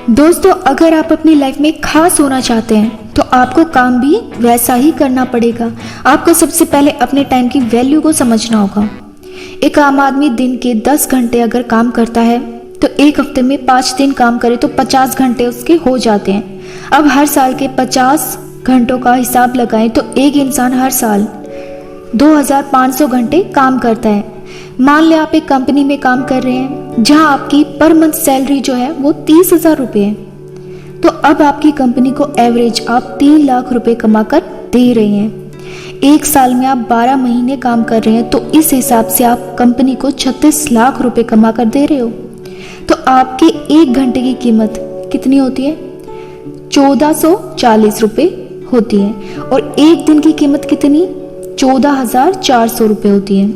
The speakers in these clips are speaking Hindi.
दोस्तों, अगर आप अपनी लाइफ में खास होना चाहते हैं तो आपको काम भी वैसा ही करना पड़ेगा। आपको सबसे पहले अपने टाइम की वैल्यू को समझना होगा। एक आम आदमी दिन के 10 घंटे अगर काम करता है तो एक हफ्ते में 5 दिन काम करे तो 50 घंटे उसके हो जाते हैं। अब हर साल के 50 घंटों का हिसाब लगाएं तो एक इंसान हर साल 2500 घंटे काम करता है। मान ले आप एक कंपनी में काम कर रहे हैं जहां आपकी पर मंथ सैलरी जो है वो 30,000 रुपये है, तो अब आपकी कंपनी को एवरेज आप 3 लाख रुपए कमाकर दे रहे हैं। एक साल में आप 12 महीने काम कर रहे हैं तो इस हिसाब से आप कंपनी को 36 लाख रुपए कमाकर दे रहे हो। तो आपके एक घंटे की कीमत कितनी होती है? 1440 रुपये होती है। और एक दिन की कीमत कितनी? 14,400 रुपये होती है।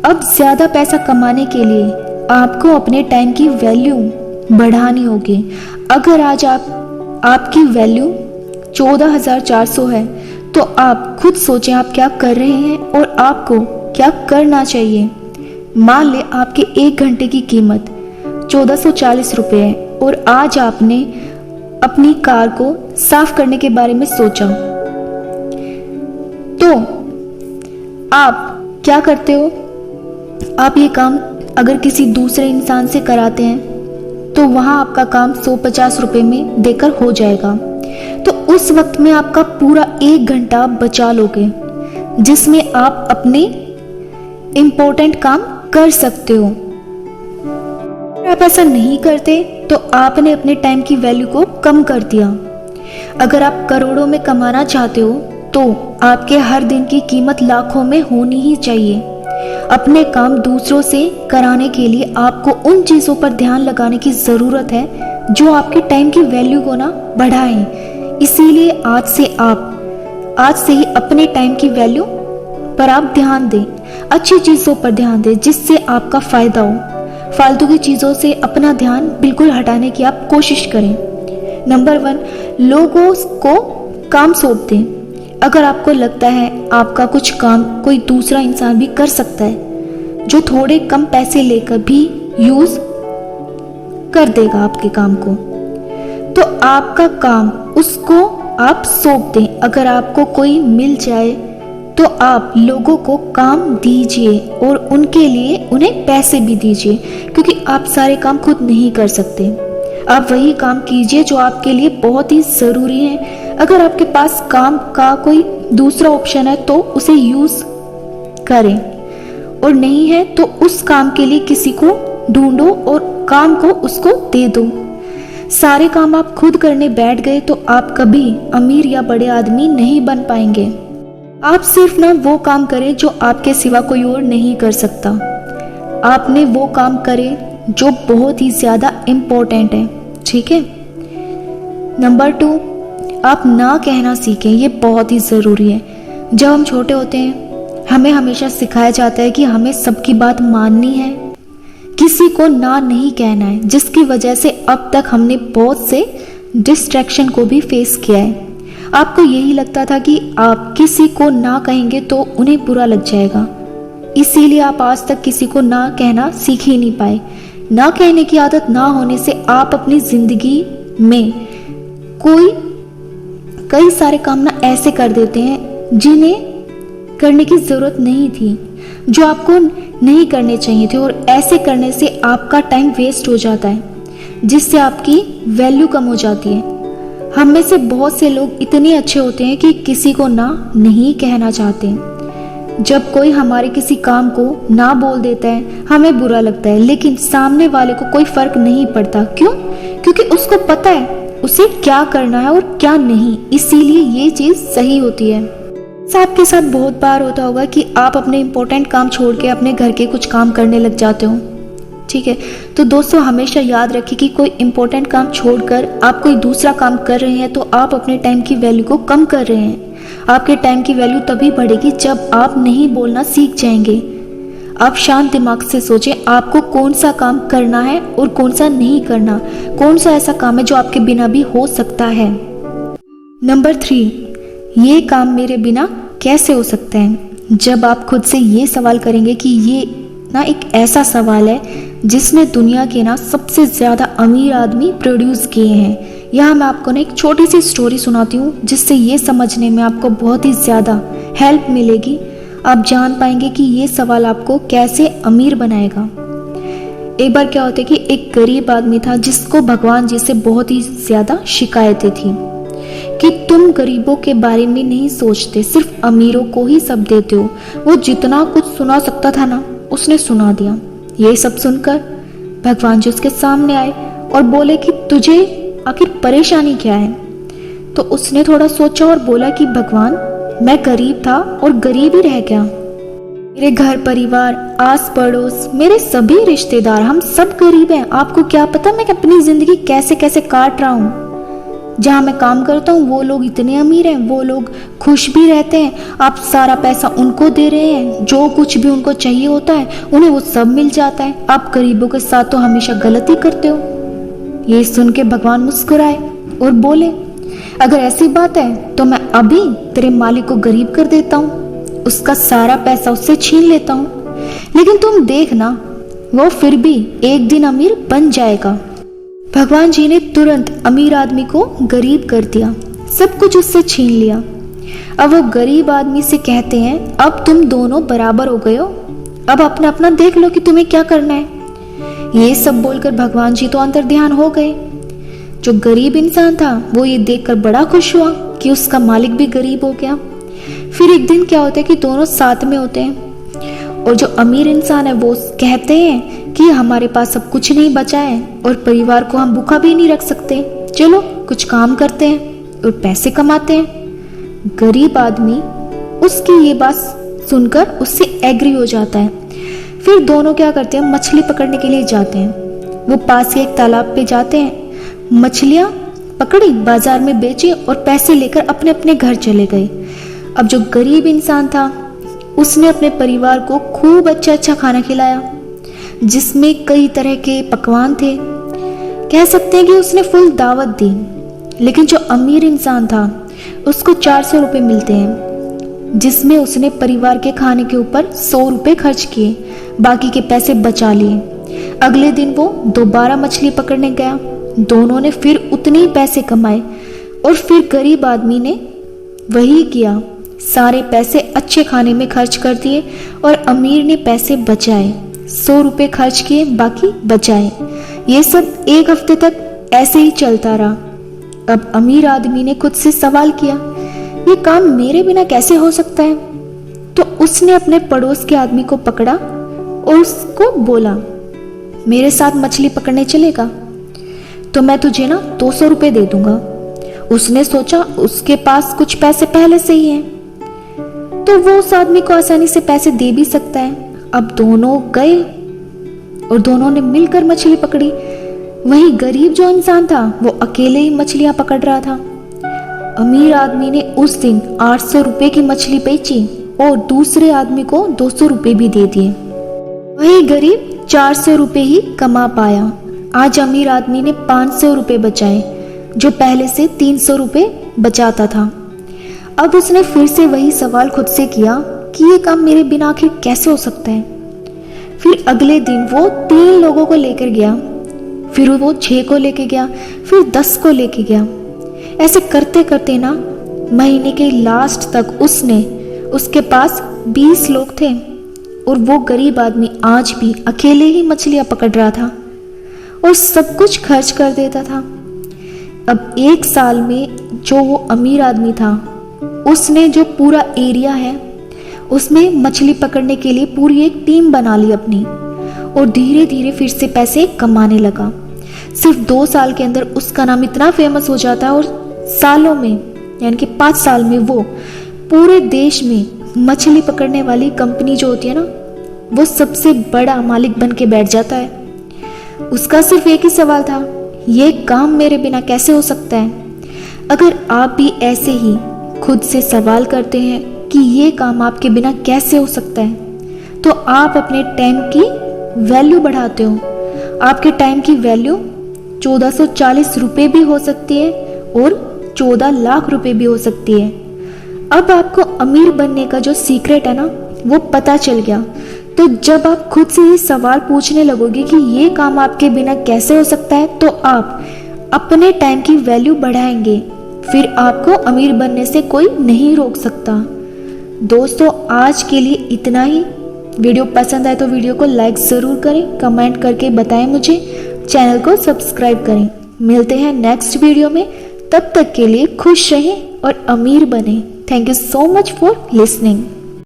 अब ज्यादा पैसा कमाने के लिए आपको अपने टाइम की वैल्यू बढ़ानी होगी। अगर आज आपकी वैल्यू 14,400 है तो आप खुद सोचें आप क्या कर रहे हैं और आपको क्या करना चाहिए। मान ले आपके एक घंटे की कीमत 1440 रुपये है और आज आपने अपनी कार को साफ करने के बारे में सोचा, तो आप क्या करते हो? आप ये काम अगर किसी दूसरे इंसान से कराते हैं तो वहां आपका काम 150 रुपये में देकर हो जाएगा। तो उस वक्त में आपका पूरा एक घंटा बचा लोगे जिसमें आप अपने इम्पोर्टेंट काम कर सकते हो। अगर आप ऐसा नहीं करते तो आपने अपने टाइम की वैल्यू को कम कर दिया। अगर आप करोड़ों में कमाना चाहते हो तो आपके हर दिन की कीमत लाखों में होनी ही चाहिए। अपने काम दूसरों से कराने के लिए आपको उन चीज़ों पर ध्यान लगाने की ज़रूरत है जो आपके टाइम की वैल्यू को ना बढ़ाएं। इसीलिए आज से ही अपने टाइम की वैल्यू पर आप ध्यान दें, अच्छी चीज़ों पर ध्यान दें जिससे आपका फ़ायदा हो। फालतू की चीज़ों से अपना ध्यान बिल्कुल हटाने की आप कोशिश करें। नंबर 1, लोगों को काम सौंप दें। अगर आपको लगता है आपका कुछ काम कोई दूसरा इंसान भी कर सकता है जो थोड़े कम पैसे लेकर भी यूज कर देगा आपके काम को, तो आपका काम उसको आप सौंप दें। अगर आपको कोई मिल जाए तो आप लोगों को काम दीजिए और उनके लिए उन्हें पैसे भी दीजिए, क्योंकि आप सारे काम खुद नहीं कर सकते। आप वही काम कीजिए जो आपके लिए बहुत ही ज़रूरी है। अगर आपके पास काम का कोई दूसरा ऑप्शन है तो उसे यूज़ करें, और नहीं है तो उस काम के लिए किसी को ढूंढो और काम को उसको दे दो। सारे काम आप खुद करने बैठ गए तो आप कभी अमीर या बड़े आदमी नहीं बन पाएंगे। आप सिर्फ ना वो काम करें जो आपके सिवा कोई और नहीं कर सकता। आपने वो काम करे जो बहुत ही ज़्यादा इम्पोर्टेंट है, ठीक है। नंबर 2, आप ना कहना सीखें। ये बहुत ही ज़रूरी है। जब हम छोटे होते हैं हमें हमेशा सिखाया जाता है कि हमें सबकी बात माननी है, किसी को ना नहीं कहना है, जिसकी वजह से अब तक हमने बहुत से डिस्ट्रैक्शन को भी फेस किया है। आपको यही लगता था कि आप किसी को ना कहेंगे तो उन्हें बुरा लग जाएगा, इसीलिए आप आज तक किसी को ना कहना सीख ही नहीं पाए। ना कहने की आदत ना होने से आप अपनी ज़िंदगी में कई सारे काम ना ऐसे कर देते हैं जिन्हें करने की ज़रूरत नहीं थी, जो आपको नहीं करने चाहिए थे, और ऐसे करने से आपका टाइम वेस्ट हो जाता है जिससे आपकी वैल्यू कम हो जाती है। हम में से बहुत से लोग इतने अच्छे होते हैं कि किसी को ना नहीं कहना चाहते। जब कोई हमारे किसी काम को ना बोल देता है हमें बुरा लगता है, लेकिन सामने वाले को कोई फर्क नहीं पड़ता। क्यों? क्योंकि उसको पता है उसे क्या करना है और क्या नहीं, इसीलिए ये चीज़ सही होती है। आपके साथ बहुत बार होता होगा कि आप अपने इम्पोर्टेंट काम छोड़ के अपने घर के कुछ काम करने लग जाते हो, ठीक है। तो दोस्तों, हमेशा याद रखिए कि कोई इम्पोर्टेंट काम छोड़कर आप कोई दूसरा काम कर रहे हैं तो आप अपने टाइम की वैल्यू को कम कर रहे हैं। आपके टाइम की वैल्यू तभी बढ़ेगी जब आप नहीं बोलना सीख जाएंगे। आप शांत दिमाग से सोचें आपको कौन सा काम करना है और कौन सा नहीं करना, कौन सा ऐसा काम है जो आपके बिना भी हो सकता है। नंबर 3, ये काम मेरे बिना कैसे हो सकता है। जब आप खुद से ये सवाल करेंगे कि ये ना एक ऐसा सवाल है जिसने दुनिया के ना सबसे ज़्यादा अमीर आदमी प्रोड्यूस किए हैं। यहाँ मैं आपको ना एक छोटी सी स्टोरी सुनाती हूँ जिससे ये समझने में आपको बहुत ही ज़्यादा हेल्प मिलेगी। आप जान पाएंगे कि ये सवाल आपको कैसे अमीर बनाएगा। एक बार क्या होता है कि एक गरीब आदमी था जिसको भगवान जी से बहुत ही ज़्यादा शिकायतें थी कि तुम गरीबों के बारे में नहीं सोचते, सिर्फ अमीरों को ही सब देते हो। वो जितना कुछ सुना सकता था ना उसने सुना दिया। ये सब सुनकर भगवान जी उसके सामने आए और बोले कि तुझे आखिर परेशानी क्या है। तो उसने थोड़ा सोचा और बोला कि भगवान, मैं गरीब था और गरीब ही रह गया। मेरे घर परिवार, आस पड़ोस, मेरे सभी रिश्तेदार, हम सब गरीब हैं। आपको क्या पता मैं अपनी जिंदगी कैसे कैसे काट रहा हूँ। जहाँ मैं काम करता हूँ वो लोग इतने अमीर हैं, वो लोग खुश भी रहते हैं। आप सारा पैसा उनको दे रहे हैं, जो कुछ भी उनको चाहिए होता है उन्हें वो सब मिल जाता है। आप गरीबों के साथ तो हमेशा गलती करते हो। ये सुन के भगवान मुस्कुराए और बोले, अगर ऐसी बात है तो मैं अभी तेरे मालिक को गरीब कर देता हूँ, उसका सारा पैसा उससे छीन लेता हूँ, लेकिन तुम देखना वो फिर भी एक दिन अमीर बन जाएगा। भगवान जी ने तुरंत अमीर आदमी को गरीब कर दिया, सब कुछ उससे छीन लिया। अब वो गरीब आदमी से कहते हैं, अब तुम दोनों बराबर हो गए हो, अब अपना अपना देख लो कि तुम्हें क्या करना है। ये सब बोलकर भगवान जी तो अंतर ध्यान हो गए। जो गरीब इंसान था वो ये देखकर बड़ा खुश हुआ कि उसका मालिक भी गरीब हो गया। फिर एक दिन क्या होता है कि दोनों साथ में होते हैं और जो अमीर इंसान है वो कहते हैं कि हमारे पास अब कुछ नहीं बचा है और परिवार को हम भूखा भी नहीं रख सकते, चलो कुछ काम करते हैं और पैसे कमाते हैं। गरीब आदमी उसकी ये बात सुनकर उससे एग्री हो जाता है। फिर दोनों क्या करते हैं, मछली पकड़ने के लिए जाते हैं। वो पास के एक तालाब पे जाते हैं, मछलियां पकड़ी, बाजार में बेची और पैसे लेकर अपने अपने घर चले गए। अब जो गरीब इंसान था उसने अपने परिवार को खूब अच्छा अच्छा खाना खिलाया जिसमें कई तरह के पकवान थे। कह सकते हैं कि उसने फुल दावत दी। लेकिन जो अमीर इंसान था उसको 400 रुपये मिलते हैं जिसमें उसने परिवार के खाने के ऊपर 100 रुपये खर्च किए, बाकी के पैसे बचा लिए। अगले दिन वो दोबारा मछली पकड़ने गया, दोनों ने फिर उतने ही पैसे कमाए और फिर गरीब आदमी ने वही किया, सारे पैसे अच्छे खाने में खर्च कर दिए और अमीर ने पैसे बचाए, 100 रुपये खर्च किए, बाकी बचाए। ये सब एक हफ्ते तक ऐसे ही चलता रहा। अब अमीर आदमी ने खुद से सवाल किया, ये काम मेरे बिना कैसे हो सकता है। तो उसने अपने पड़ोस के आदमी को पकड़ा और उसको बोला, मेरे साथ मछली पकड़ने चलेगा तो मैं तुझे ना 200 रुपये दे दूंगा। उसने सोचा उसके पास कुछ पैसे पहले से ही हैं तो वो उस आदमी को आसानी से पैसे दे भी सकता है। अब दोनों गए और दोनों ने मिलकर मछली पकड़ी। वहीं गरीब जो इंसान था वो अकेले ही मछलियां पकड़ रहा था। अमीर आदमी ने उस दिन 800 रुपये की मछली बेची और दूसरे आदमी को 200 रुपये भी दे दिए। वहीं गरीब 400 रुपये ही कमा पाया। आज अमीर आदमी ने 500 रुपये बचाए जो पहले से 300 रुपये बचाता था। अब उसने फिर से वही सवाल खुद से किया कि ये काम मेरे बिना आखिर कैसे हो सकता है। फिर अगले दिन वो 3 लोगों को लेकर गया, फिर वो 6 को लेके गया, फिर 10 को लेके गया। ऐसे करते करते ना महीने के लास्ट तक उसके पास 20 लोग थे और वो गरीब आदमी आज भी अकेले ही मछलियां पकड़ रहा था और सब कुछ खर्च कर देता था। अब 1 साल में जो वो अमीर आदमी था उसने जो पूरा एरिया है उसमें मछली पकड़ने के लिए पूरी एक टीम बना ली अपनी और धीरे धीरे फिर से पैसे कमाने लगा। सिर्फ 2 साल के अंदर उसका नाम इतना फेमस हो जाता है और सालों में यानी कि 5 साल में वो पूरे देश में मछली पकड़ने वाली कंपनी जो होती है ना वो सबसे बड़ा मालिक बन के बैठ जाता है। उसका सिर्फ एक ही सवाल था, ये काम मेरे बिना कैसे हो सकता है। अगर आप भी ऐसे ही खुद से सवाल करते हैं कि ये काम आपके बिना कैसे हो सकता है तो आप अपने टाइम की वैल्यू बढ़ाते हो। आपके टाइम की वैल्यू 1440 रुपये भी हो सकती है और 14 लाख रुपए भी हो सकती है। अब आपको अमीर बनने का जो सीक्रेट है ना वो पता चल गया तो जब आप खुद से ये सवाल पूछने लगोगे कि ये काम आपके बिना कैसे हो सकता है, तो आप अपने टाइम की वैल्यू बढ़ाएंगे। फिर आपको अमीर बनने से कोई नहीं रोक सकता। दोस्तों, आज के लिए इतना ही। वीडियो पसंद आए तो वीडियो को लाइक ज़रूर करें, कमेंट करके बताएं मुझे, चैनल को सब्सक्राइब करें। मिलते हैं नेक्स्ट वीडियो में, तब तक के लिए खुश रहें और अमीर बने। Thank you so much for listening.